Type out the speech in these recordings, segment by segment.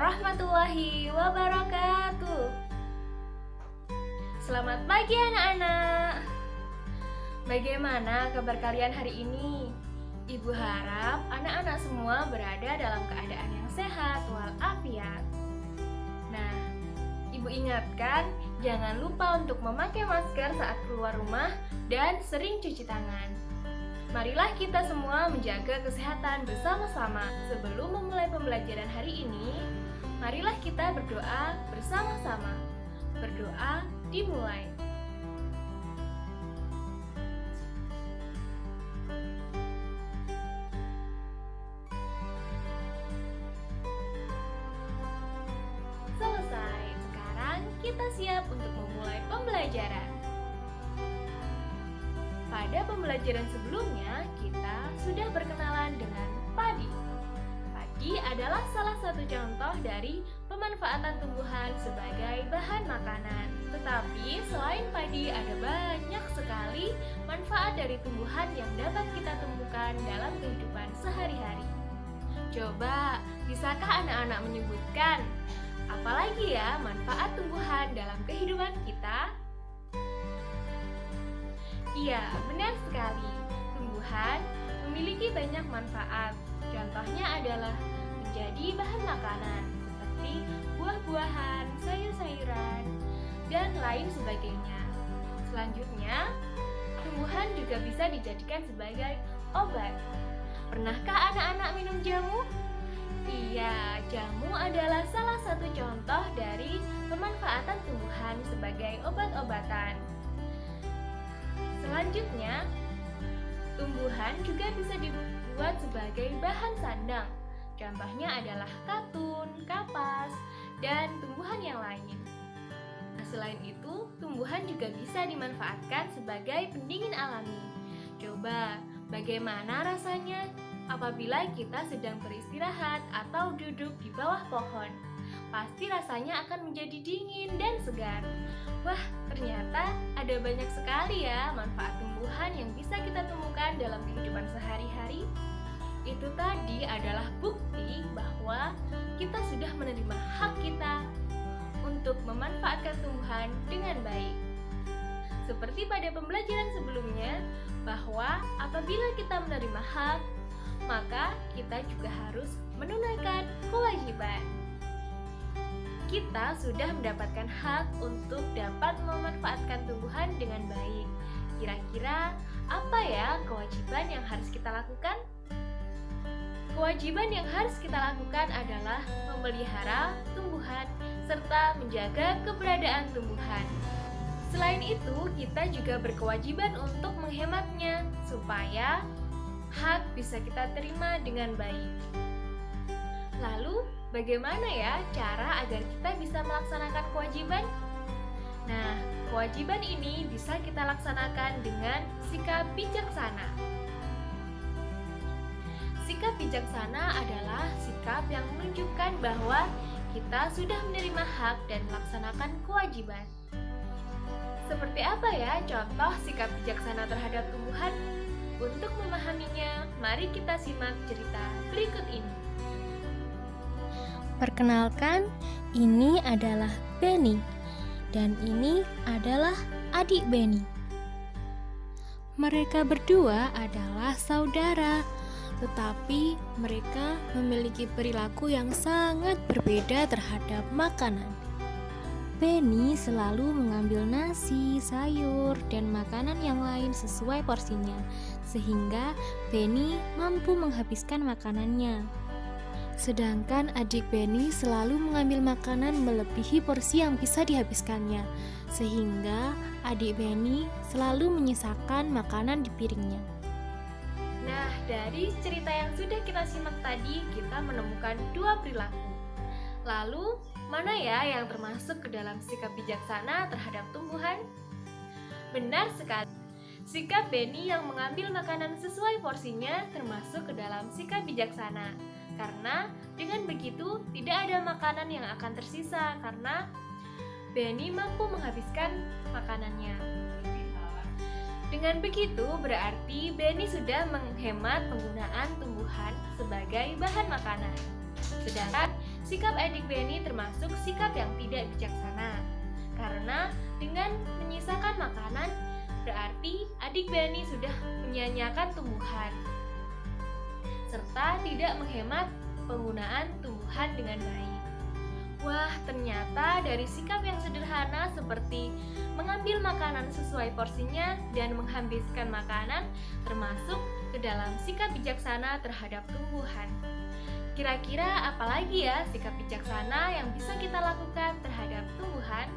warahmatullahi wabarakatuh. Selamat pagi anak-anak. Bagaimana kabar kalian hari ini? Ibu harap anak-anak semua berada dalam keadaan yang sehat walafiat. Nah, Ibu ingatkan jangan lupa untuk memakai masker saat keluar rumah dan sering cuci tangan. Marilah kita semua menjaga kesehatan bersama-sama. Sebelum memulai pembelajaran hari ini, marilah kita berdoa bersama-sama. Berdoa dimulai. Selesai. Sekarang kita siap untuk memulai pembelajaran. Pada pembelajaran sebelumnya, kita sudah berkenalan dengan padi. Padi adalah salah satu contoh dari pemanfaatan tumbuhan sebagai bahan makanan. Tetapi selain padi, ada banyak sekali manfaat dari tumbuhan yang dapat kita temukan dalam kehidupan sehari-hari. Coba, bisakah anak-anak menyebutkan apalagi ya manfaat tumbuhan dalam kehidupan kita? Iya, benar sekali. Tumbuhan memiliki banyak manfaat. Contohnya adalah menjadi bahan makanan seperti buah-buahan, sayur-sayuran, dan lain sebagainya. Selanjutnya, tumbuhan juga bisa dijadikan sebagai obat. Pernahkah anak-anak minum jamu? Iya, jamu adalah salah satu contoh dari pemanfaatan tumbuhan sebagai obat-obatan. Selanjutnya, tumbuhan juga bisa dibuat sebagai bahan sandang. Contohnya adalah katun, kapas, dan tumbuhan yang lain. Nah, selain itu, tumbuhan juga bisa dimanfaatkan sebagai pendingin alami. Coba, bagaimana rasanya apabila kita sedang beristirahat atau duduk di bawah pohon? Pasti rasanya akan menjadi dingin dan segar. Wah, ternyata ada banyak sekali ya manfaat tumbuhan yang bisa kita temukan dalam kehidupan sehari-hari. Itu tadi adalah bukti bahwa kita sudah menerima hak kita untuk memanfaatkan tumbuhan dengan baik. Seperti pada pembelajaran sebelumnya, bahwa apabila kita menerima hak, maka kita juga harus menunaikan kewajiban. Kita sudah mendapatkan hak untuk dapat memanfaatkan tumbuhan dengan baik. Kira-kira apa ya kewajiban yang harus kita lakukan? Kewajiban yang harus kita lakukan adalah memelihara tumbuhan serta menjaga keberadaan tumbuhan. Selain itu, kita juga berkewajiban untuk menghematnya supaya hak bisa kita terima dengan baik. Lalu, bagaimana ya cara agar kita bisa melaksanakan kewajiban? Nah, kewajiban ini bisa kita laksanakan dengan sikap bijaksana. Sikap bijaksana adalah sikap yang menunjukkan bahwa kita sudah menerima hak dan melaksanakan kewajiban. Seperti apa ya contoh sikap bijaksana terhadap tumbuhan? Untuk memahaminya, mari kita simak cerita berikut ini. Perkenalkan, ini adalah Benny, dan ini adalah adik Benny. Mereka berdua adalah saudara, tetapi mereka memiliki perilaku yang sangat berbeda terhadap makanan. Benny selalu mengambil nasi, sayur, dan makanan yang lain sesuai porsinya, sehingga Benny mampu menghabiskan makanannya. Sedangkan adik Benny selalu mengambil makanan melebihi porsi yang bisa dihabiskannya, sehingga adik Benny selalu menyisakan makanan di piringnya. Nah, dari cerita yang sudah kita simak tadi, kita menemukan dua perilaku. Lalu, mana ya yang termasuk ke dalam sikap bijaksana terhadap tumbuhan? Benar sekali. Sikap Benny yang mengambil makanan sesuai porsinya termasuk ke dalam sikap bijaksana. Karena dengan begitu tidak ada makanan yang akan tersisa karena Benny mampu menghabiskan makanannya. Dengan begitu berarti Benny sudah menghemat penggunaan tumbuhan sebagai bahan makanan. Sedangkan sikap adik Benny termasuk sikap yang tidak bijaksana. Karena dengan menyisakan makanan, berarti adik Benny sudah menyia-nyiakan tumbuhan, serta tidak menghemat penggunaan tumbuhan dengan baik. Wah, ternyata dari sikap yang sederhana seperti mengambil makanan sesuai porsinya dan menghabiskan makanan termasuk ke dalam sikap bijaksana terhadap tumbuhan. Kira-kira apalagi ya sikap bijaksana yang bisa kita lakukan terhadap tumbuhan?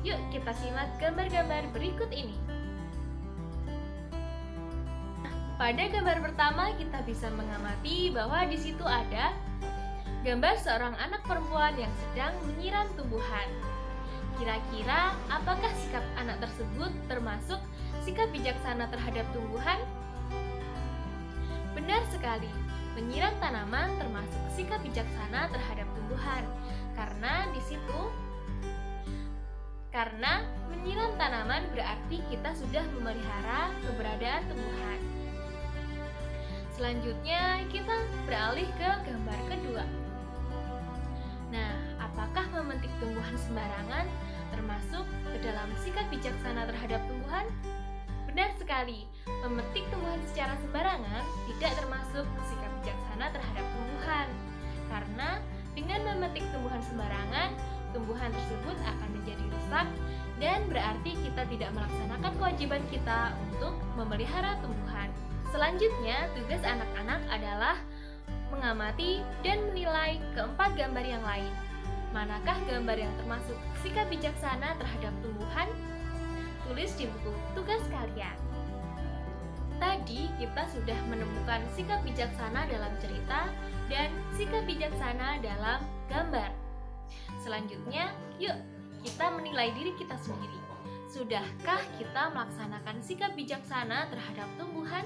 Yuk kita simak gambar-gambar berikut ini. Pada gambar pertama kita bisa mengamati bahwa di situ ada gambar seorang anak perempuan yang sedang menyiram tumbuhan. Kira-kira apakah sikap anak tersebut termasuk sikap bijaksana terhadap tumbuhan? Benar sekali, menyiram tanaman termasuk sikap bijaksana terhadap tumbuhan. Karena menyiram tanaman berarti kita sudah memelihara keberadaan tumbuhan. Selanjutnya kita beralih ke gambar kedua. Nah, apakah memetik tumbuhan sembarangan termasuk ke dalam sikap bijaksana terhadap tumbuhan? Benar sekali, memetik tumbuhan secara sembarangan tidak termasuk sikap bijaksana terhadap tumbuhan. Karena dengan memetik tumbuhan sembarangan, tumbuhan tersebut akan menjadi rusak dan berarti kita tidak melaksanakan kewajiban kita untuk memelihara tumbuhan. Selanjutnya, tugas anak-anak adalah mengamati dan menilai keempat gambar yang lain. Manakah gambar yang termasuk sikap bijaksana terhadap tumbuhan? Tulis di buku tugas kalian. Tadi kita sudah menemukan sikap bijaksana dalam cerita dan sikap bijaksana dalam gambar. Selanjutnya, yuk kita menilai diri kita sendiri. Sudahkah kita melaksanakan sikap bijaksana terhadap tumbuhan?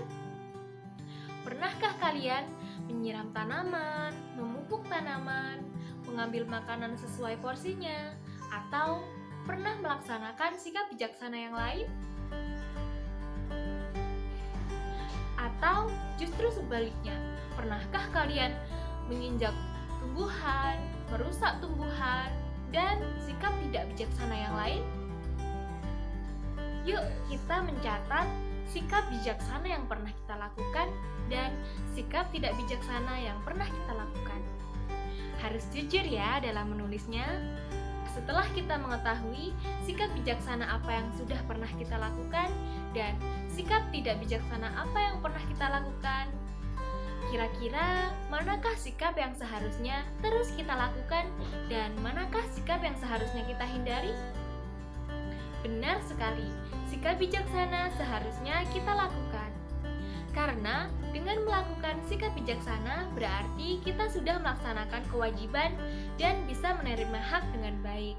Pernahkah kalian menyiram tanaman, memupuk tanaman, mengambil makanan sesuai porsinya, atau pernah melaksanakan sikap bijaksana yang lain? Atau justru sebaliknya, pernahkah kalian menginjak tumbuhan, merusak tumbuhan, dan sikap tidak bijaksana yang lain? Yuk kita mencatat sikap bijaksana yang pernah kita lakukan dan sikap tidak bijaksana yang pernah kita lakukan. Harus jujur ya dalam menulisnya. Setelah kita mengetahui sikap bijaksana apa yang sudah pernah kita lakukan dan sikap tidak bijaksana apa yang pernah kita lakukan, kira-kira manakah sikap yang seharusnya terus kita lakukan dan manakah sikap yang seharusnya kita hindari? Benar sekali, sikap bijaksana seharusnya kita lakukan. Karena dengan melakukan sikap bijaksana berarti kita sudah melaksanakan kewajiban dan bisa menerima hak dengan baik.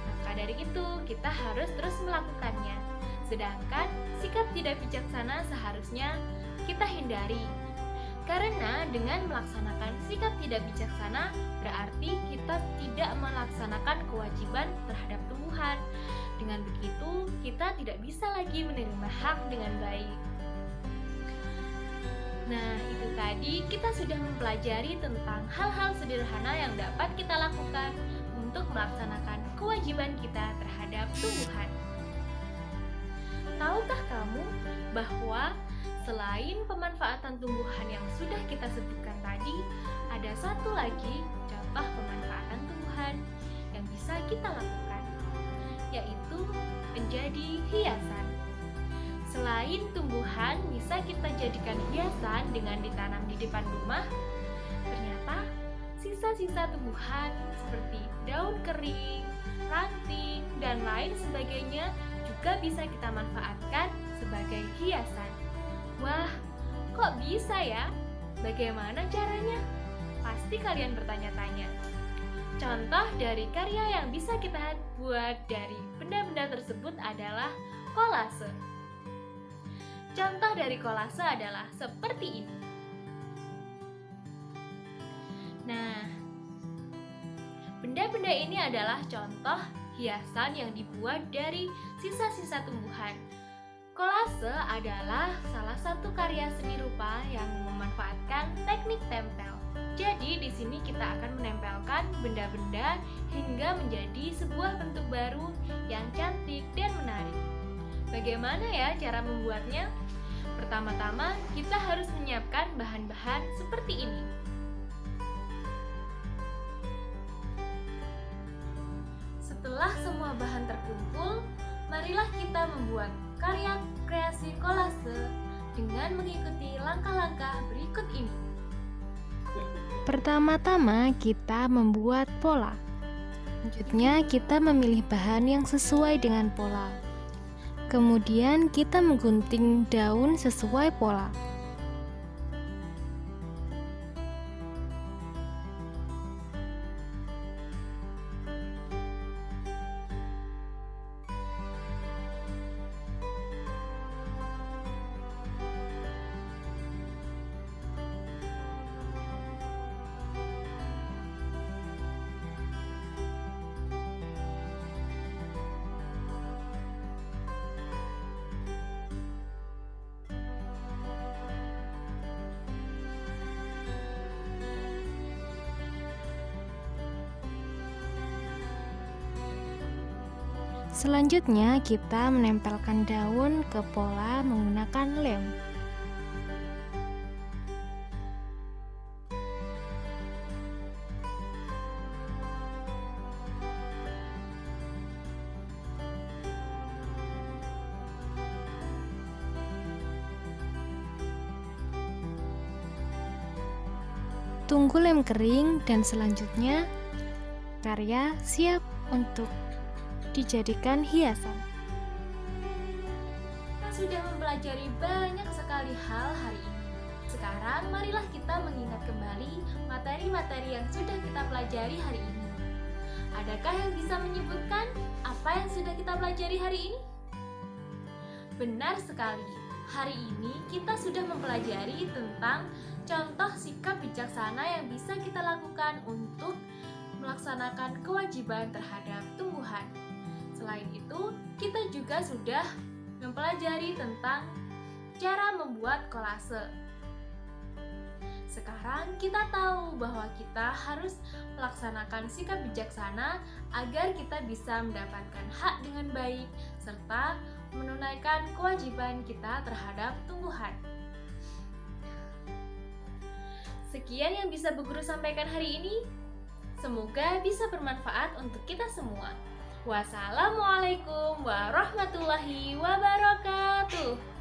Maka dari itu kita harus terus melakukannya. Sedangkan sikap tidak bijaksana seharusnya kita hindari. Karena dengan melaksanakan sikap tidak bijaksana berarti kita tidak melaksanakan kewajiban terhadap tumbuhan. Dengan begitu, kita tidak bisa lagi menerima hak dengan baik. Nah, itu tadi kita sudah mempelajari tentang hal-hal sederhana yang dapat kita lakukan untuk melaksanakan kewajiban kita terhadap tumbuhan. Tahukah kamu bahwa selain pemanfaatan tumbuhan yang sudah kita sebutkan tadi, ada satu lagi contoh pemanfaatan tumbuhan yang bisa kita lakukan, yaitu menjadi hiasan. Selain tumbuhan bisa kita jadikan hiasan dengan ditanam di depan rumah, ternyata sisa-sisa tumbuhan seperti daun kering, ranting, dan lain sebagainya juga bisa kita manfaatkan sebagai hiasan. Wah, kok bisa ya? Bagaimana caranya? Pasti kalian bertanya-tanya. Contoh dari karya yang bisa kita buat dari benda-benda tersebut adalah kolase. Contoh dari kolase adalah seperti ini. Nah, benda-benda ini adalah contoh hiasan yang dibuat dari sisa-sisa tumbuhan. Kolase adalah salah satu karya seni rupa yang memanfaatkan teknik tempel. Jadi di sini kita akan menempelkan benda-benda hingga menjadi sebuah bentuk baru yang cantik dan menarik. Bagaimana ya cara membuatnya? Pertama-tama kita harus menyiapkan bahan-bahan seperti ini. Setelah semua bahan terkumpul, marilah kita membuat karya kreasi kolase dengan mengikuti langkah-langkah berikut ini. Pertama-tama kita membuat pola. Selanjutnya kita memilih bahan yang sesuai dengan pola. Kemudian kita menggunting daun sesuai pola. Selanjutnya kita menempelkan daun ke pola menggunakan lem. Tunggu lem kering dan selanjutnya karya siap untuk dijadikan hiasan. Kita sudah mempelajari banyak sekali hal hari ini. Sekarang marilah kita mengingat kembali materi-materi yang sudah kita pelajari hari ini. Adakah yang bisa menyebutkan apa yang sudah kita pelajari hari ini? Benar sekali, hari ini kita sudah mempelajari tentang contoh sikap bijaksana yang bisa kita lakukan untuk melaksanakan kewajiban terhadap tumbuhan. Selain itu, kita juga sudah mempelajari tentang cara membuat kolase. Sekarang kita tahu bahwa kita harus melaksanakan sikap bijaksana agar kita bisa mendapatkan hak dengan baik serta menunaikan kewajiban kita terhadap tumbuhan. Sekian yang bisa Bu Guru sampaikan hari ini. Semoga bisa bermanfaat untuk kita semua. Wassalamualaikum warahmatullahi wabarakatuh.